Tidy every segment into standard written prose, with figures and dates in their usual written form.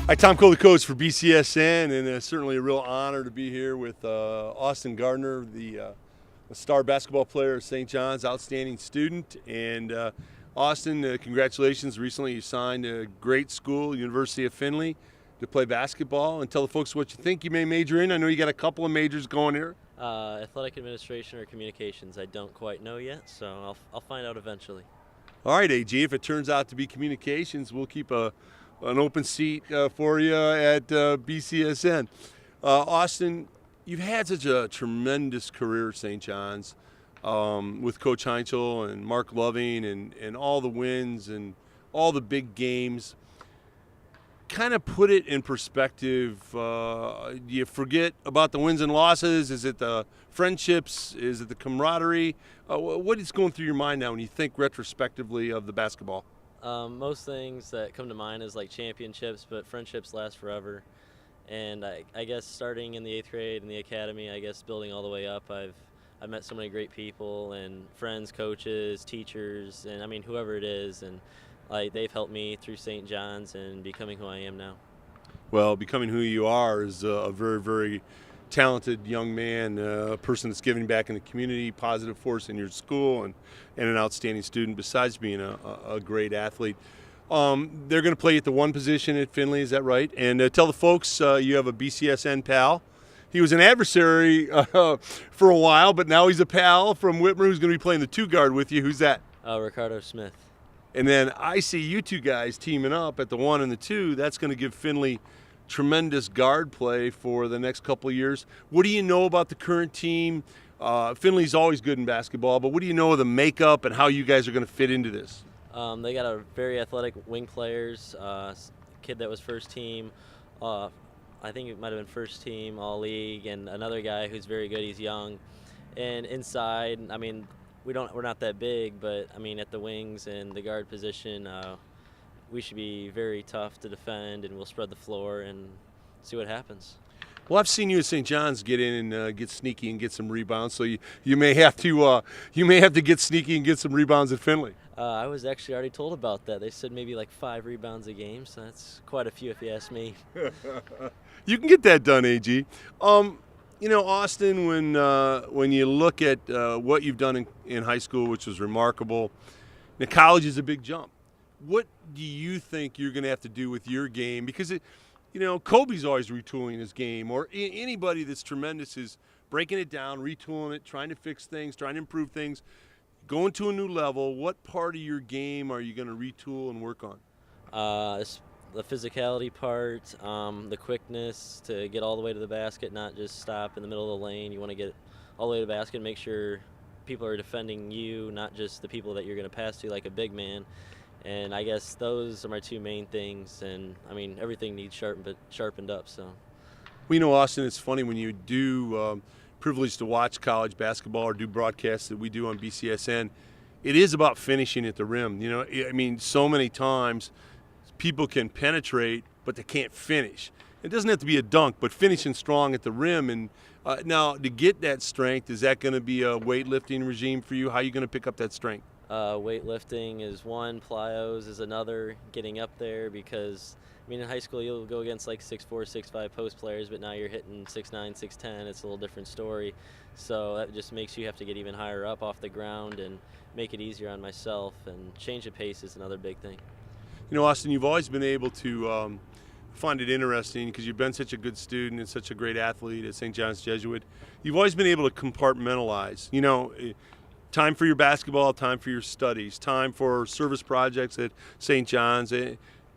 Hi, Tom Cole, the coach for BCSN, and certainly a real honor to be here with Austin Gardner, the star basketball player at St. John's, outstanding student. And Austin, congratulations. Recently you signed a great school, University of Findlay, to play basketball. And tell the folks what you think you may major in. I know you got a couple of majors going here. Athletic administration or communications. I don't quite know yet, so I'll find out eventually. All right, AG, if it turns out to be communications, we'll keep an open seat for you at BCSN. Austin, you've had such a tremendous career at St. John's with Coach Heinzel and Mark Loving and all the wins and all the big games. Kind of put it in perspective. Do you forget about the wins and losses? Is it the friendships? Is it the camaraderie? What is going through your mind now when you think retrospectively of the basketball? Most things that come to mind is like championships, but friendships last forever. And I guess starting in the 8th grade in the academy, I guess building all the way up, I've met so many great people and friends, coaches, teachers, and I mean whoever it is, and they've helped me through St. John's and becoming who I am now. Well, becoming who you are is a very, very talented young man, a person that's giving back in the community, positive force in your school, and an outstanding student besides being a great athlete. They're going to play at the one position at Findlay, is that right? And tell the folks you have a BCSN pal. He was an adversary for a while, but now he's a pal from Whitmer who's going to be playing the two guard with you. Who's that? Ricardo Smith. And then I see you two guys teaming up at the 1 and the 2. That's going to give Findlay tremendous guard play for the next couple of years. What do you know about the current team? Findlay's always good in basketball, but what do you know of the makeup and how you guys are going to fit into this? They got a very athletic wing players, kid that was first team. I think it might have been first team all-league, and another guy who's very good. He's young. And inside, I mean, we're not that big, but I mean at the wings and the guard position, we should be very tough to defend, and we'll spread the floor and see what happens. Well, I've seen you at St. John's get in and get sneaky and get some rebounds, so you may have to get sneaky and get some rebounds at Findlay. I was actually already told about that. They said maybe like 5 rebounds a game, so that's quite a few if you ask me. You can get that done, AG. You know, Austin, when you look at what you've done in high school, which was remarkable, now college is a big jump. What do you think you're going to have to do with your game? Because, Kobe's always retooling his game, or anybody that's tremendous is breaking it down, retooling it, trying to fix things, trying to improve things, going to a new level. What part of your game are you going to retool and work on? The physicality part, the quickness to get all the way to the basket, not just stop in the middle of the lane. You want to get all the way to the basket, make sure people are defending you, not just the people that you're going to pass to like a big man. And I guess those are my 2 main things. And, I mean, everything needs sharpened up. So. Well, Austin, it's funny when you do privilege to watch college basketball or do broadcasts that we do on BCSN, it is about finishing at the rim. I mean, so many times people can penetrate, but they can't finish. It doesn't have to be a dunk, but finishing strong at the rim. And now, to get that strength, is that going to be a weightlifting regime for you? How are you going to pick up that strength? Weightlifting is one, plyos is another, getting up there, because, I mean, in high school you'll go against like 6'4", 6'5" post players, but now you're hitting 6'9", 6'10", it's a little different story. So that just makes you have to get even higher up off the ground and make it easier on myself, and change of pace is another big thing. Austin, you've always been able to find it interesting because you've been such a good student and such a great athlete at St. John's Jesuit. You've always been able to compartmentalize, time for your basketball, time for your studies, time for service projects at St. John's.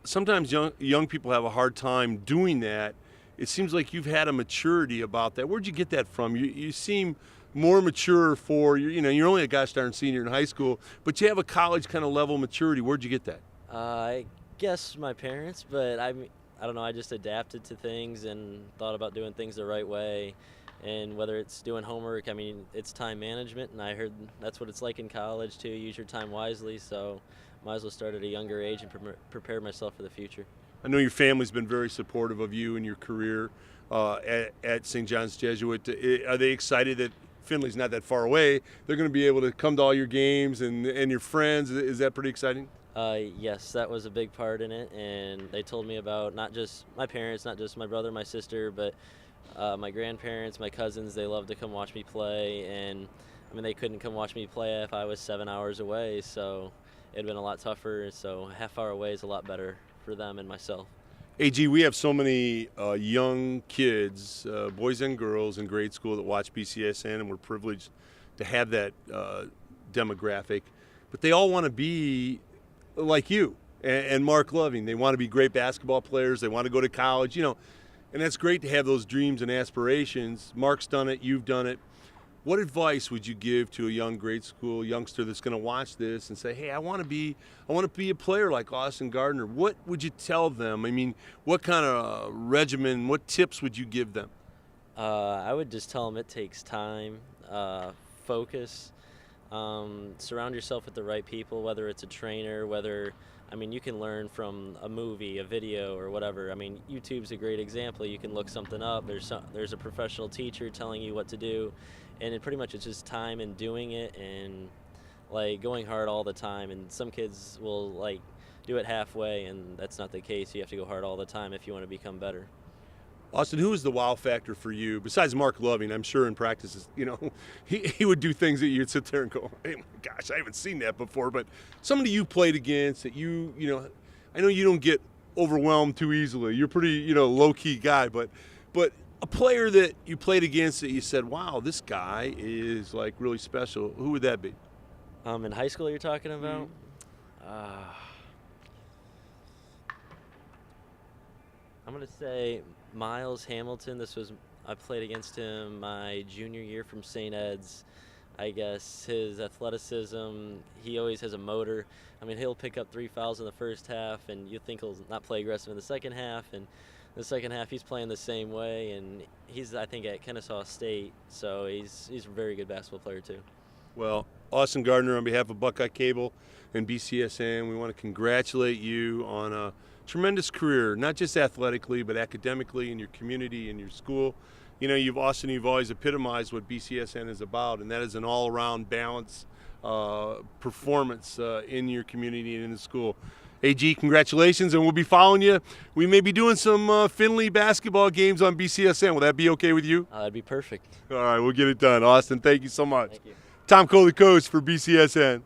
Sometimes young people have a hard time doing that. It seems like you've had a maturity about that. Where'd you get that from? You seem more mature for, you're only a gosh darn senior in high school, but you have a college kind of level maturity. Where'd you get that? I guess my parents, but I don't know, I just adapted to things and thought about doing things the right way. And whether it's doing homework, I mean, it's time management, and I heard that's what it's like in college too. Use your time wisely, so might as well start at a younger age and prepare myself for the future. I know your family's been very supportive of you and your career at St. John's Jesuit. Are they excited that Findlay's not that far away? They're going to be able to come to all your games and your friends. Is that pretty exciting? Yes, that was a big part in it, and they told me about not just my parents, not just my brother, my sister, but my grandparents, my cousins. They loved to come watch me play, and I mean they couldn't come watch me play if I was 7 hours away, so it'd been a lot tougher. So a half hour away is a lot better for them and myself. AG, we have so many young kids, boys and girls in grade school that watch BCSN, and we're privileged to have that demographic. But they all want to be like you and Mark Loving. They want to be great basketball players. They want to go to college, and that's great to have those dreams and aspirations. Mark's done it. You've done it. What advice would you give to a young grade school youngster that's going to watch this and say, "Hey, I want to be a player like Austin Gardner"? What would you tell them? I mean, what kind of regimen, what tips would you give them? I would just tell them it takes time, focus, surround yourself with the right people, whether it's a trainer, I mean, you can learn from a movie, a video, or whatever. I mean, YouTube's a great example. You can look something up. There's a professional teacher telling you what to do, and pretty much it's just time and doing it and like going hard all the time. And some kids will like do it halfway, and that's not the case. You have to go hard all the time if you want to become better. Austin, who is the wow factor for you besides Mark Loving? I'm sure in practices, he would do things that you'd sit there and go, "Hey, my gosh, I haven't seen that before." But somebody you played against that I know you don't get overwhelmed too easily. You're pretty, low key guy, but a player that you played against that you said, "Wow, this guy is like really special." Who would that be? In high school, you're talking about? I'm gonna say Miles Hamilton. I played against him my junior year from St. Ed's. I guess his athleticism, he always has a motor. I mean, he'll pick up 3 fouls in the first half, and you think he'll not play aggressive in the second half. And the second half, he's playing the same way, and he's, I think, at Kennesaw State, so he's a very good basketball player too. Well, Austin Gardner, on behalf of Buckeye Cable and BCSN, we want to congratulate you on a tremendous career, not just athletically, but academically in your community, in your school. You've always epitomized what BCSN is about, and that is an all-around balance performance in your community and in the school. AG, congratulations, and we'll be following you. We may be doing some Finley basketball games on BCSN. Will that be okay with you? That'd be perfect. All right, we'll get it done. Austin, thank you so much. Thank you. Tom Cole, the coach for BCSN.